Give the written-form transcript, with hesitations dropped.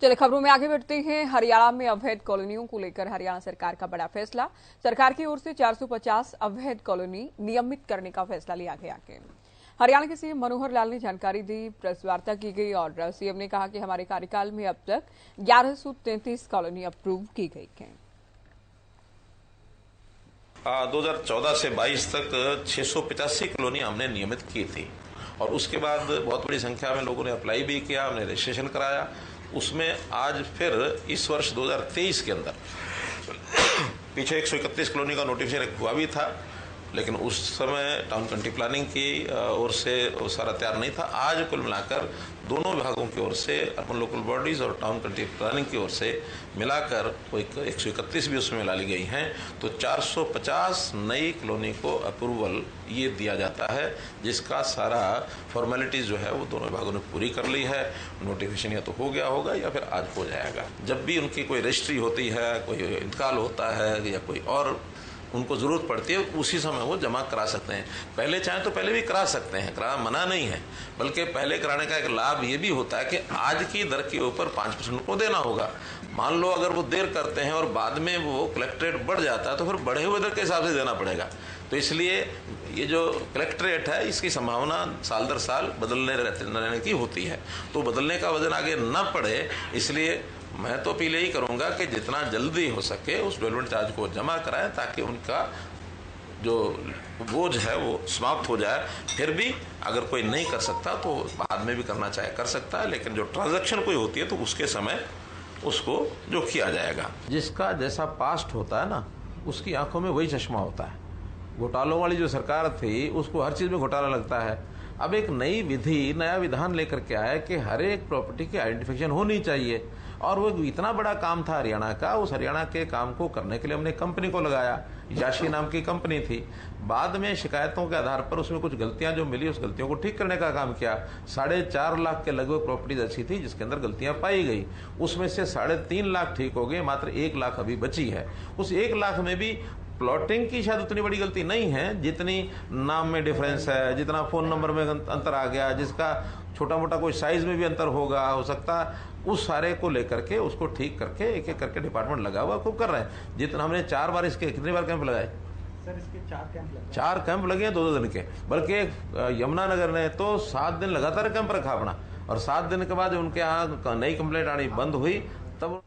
चलिए खबरों में आगे बढ़ते हैं। हरियाणा में अवैध कॉलोनियों को लेकर हरियाणा सरकार का बड़ा फैसला। सरकार की ओर से 450 अवैध कॉलोनी नियमित करने का फैसला लिया गया है। हरियाणा के सीएम मनोहर लाल ने जानकारी दी, प्रेस वार्ता की गई और सीएम ने कहा कि हमारे कार्यकाल में अब तक 1133 कॉलोनी अप्रूव की गई है। 2014 से 22 तक 685 कॉलोनी हमने नियमित की थी और उसके बाद बहुत बड़ी संख्या में लोगों ने अप्लाई भी किया, हमने रजिस्ट्रेशन कराया। उसमें आज फिर इस वर्ष 2023 के अंदर पीछे 131 कॉलोनी का नोटिफिकेशन हुआ भी था, लेकिन उस समय टाउन कंट्री प्लानिंग की ओर से वो सारा तैयार नहीं था। आज कुल मिलाकर दोनों विभागों की ओर से, अर्बन लोकल बॉडीज और टाउन कंट्री प्लानिंग की ओर से मिलाकर वो 131 भी उसमें ला ली गई हैं। तो 450 नई कॉलोनी को अप्रूवल ये दिया जाता है, जिसका सारा फॉर्मेलिटीज जो है वो दोनों विभागों ने पूरी कर ली है। नोटिफिकेशन या तो हो गया होगा या फिर आज हो जाएगा। जब भी उनकी कोई रजिस्ट्री होती है, कोई इंतकाल होता है या कोई और उनको जरूरत पड़ती है, उसी समय वो जमा करा सकते हैं। पहले चाहे तो पहले भी करा सकते हैं, करा मना नहीं है, बल्कि पहले कराने का एक लाभ ये भी होता है कि आज की दर के ऊपर 5% को देना होगा। मान लो अगर वो देर करते हैं और बाद में वो कलेक्ट्रेट बढ़ जाता है तो फिर बढ़े हुए दर के हिसाब से देना पड़ेगा। तो इसलिए ये जो कलेक्ट्रेट है इसकी संभावना साल दर साल बदलने रहने की होती है, तो बदलने का वजन आगे न पड़े, इसलिए मैं तो अपील यही करूंगा कि जितना जल्दी हो सके उस डेवलपमेंट चार्ज को जमा कराएं, ताकि उनका जो बोझ है वो समाप्त हो जाए। फिर भी अगर कोई नहीं कर सकता तो बाद में भी करना चाहे कर सकता है, लेकिन जो ट्रांजैक्शन कोई होती है तो उसके समय उसको जो किया जाएगा। जिसका जैसा पास्ट होता है ना, उसकी आंखों में वही चश्मा होता है। घोटालों वाली जो सरकार थी उसको हर चीज में घोटाला लगता है। अब एक नई विधि, नया विधान लेकर के आया कि हर एक प्रॉपर्टी की आइडेंटिफिकेशन होनी चाहिए, और वो इतना बड़ा काम था हरियाणा का। उस हरियाणा के काम को करने के लिए हमने कंपनी को लगाया, याशी नाम की कंपनी थी। बाद में शिकायतों के आधार पर उसमें कुछ गलतियां जो मिली, उस गलतियों को ठीक करने का काम किया। 4.5 लाख के लगभग प्रॉपर्टीज अच्छी थी जिसके अंदर गलतियां पाई गई, उसमें से 3.5 लाख ठीक हो गए, मात्र 1 लाख अभी बची है। उस 1 लाख में भी प्लॉटिंग की शायद उतनी बड़ी गलती नहीं है जितनी नाम में डिफरेंस है, जितना फोन नंबर में अंतर आ गया, जिसका छोटा मोटा कोई साइज में भी अंतर हो सकता, उस सारे को लेकर के उसको ठीक करके एक एक करके डिपार्टमेंट लगा हुआ खूब कर रहे हैं। जितना हमने 4 बार इसके कितनी बार कैंप लगाए सर? इसके 4 कैंप लगे हैं 2-2 दिन के, बल्कि यमुनानगर ने तो 7 दिन लगातार कैंप रखा अपना, और 7 दिन के बाद उनके यहाँ नई कंप्लेंट आनी बंद हुई तब